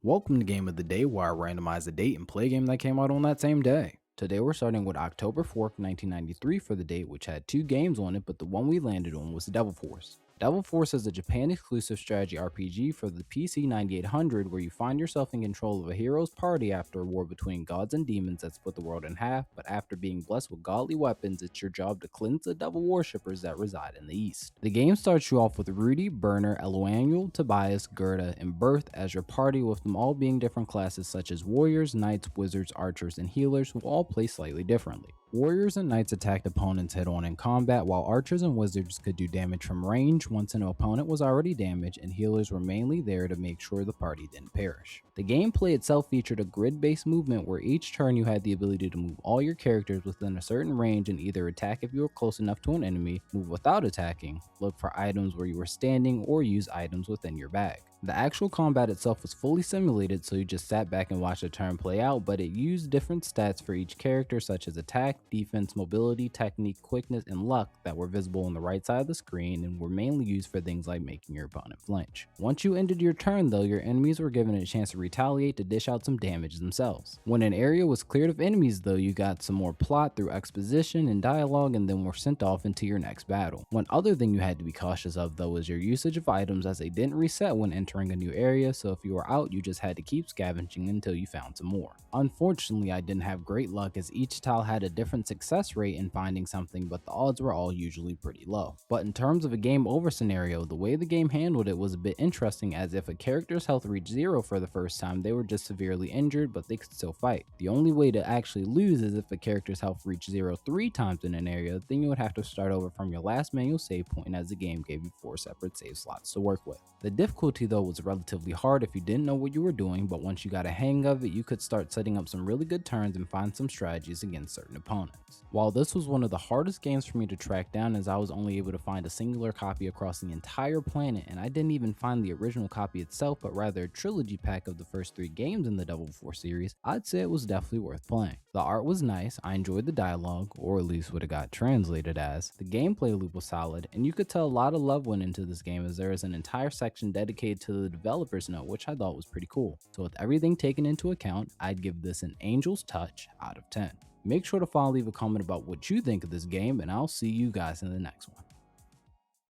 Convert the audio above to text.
Welcome to Game of the Day, where I randomize a date and play a game that came out on that same day. Today we're starting with October 4th, 1993 for the date, which had two games on it, but the one we landed on was Devil Force. Devil Force is a Japan exclusive strategy RPG for the PC 9800 where you find yourself in control of a hero's party after a war between gods and demons that split the world in half, but after being blessed with godly weapons, it's your job to cleanse the devil worshippers that reside in the east. The game starts you off with Rudy, Burner, Eloannual, Tobias, Gerda, and Birth as your party, with them all being different classes such as warriors, knights, wizards, archers, and healers who all play slightly differently. Warriors and knights attacked opponents head on in combat, while archers and wizards could do damage from range once an opponent was already damaged, and healers were mainly there to make sure the party didn't perish. The gameplay itself featured a grid-based movement where each turn you had the ability to move all your characters within a certain range and either attack if you were close enough to an enemy, move without attacking, look for items where you were standing, or use items within your bag. The actual combat itself was fully simulated, so you just sat back and watched the turn play out, but it used different stats for each character such as attack, defense, mobility, technique, quickness, and luck that were visible on the right side of the screen and were mainly used for things like making your opponent flinch. Once you ended your turn though, your enemies were given a chance to retaliate to dish out some damage themselves. When an area was cleared of enemies though, you got some more plot through exposition and dialogue and then were sent off into your next battle. One other thing you had to be cautious of though was your usage of items, as they didn't reset when entering a new area, so if you were out you just had to keep scavenging until you found some more. Unfortunately, I didn't have great luck as each tile had a different success rate in finding something, but the odds were all usually pretty low. But in terms of a game over scenario, the way the game handled it was a bit interesting, as if a character's health reached zero for the first time, they were just severely injured, but they could still fight. The only way to actually lose is if a character's health reached zero 3 times in an area, then you would have to start over from your last manual save point, as the game gave you 4 separate save slots to work with. The difficulty though was relatively hard if you didn't know what you were doing, but once you got a hang of it, you could start setting up some really good turns and find some strategies against certain opponents. While this was one of the hardest games for me to track down, as I was only able to find a singular copy across the entire planet, and I didn't even find the original copy itself, but rather a trilogy pack of the first 3 games in the Devil Force series, I'd say it was definitely worth playing. The art was nice, I enjoyed the dialogue, or at least what it got translated as. The gameplay loop was solid, and you could tell a lot of love went into this game, as there is an entire section dedicated to the developer's note, which I thought was pretty cool. So with everything taken into account, I'd give this an Angel's Touch out of 10. Make sure to follow, leave a comment about what you think of this game, and I'll see you guys in the next one.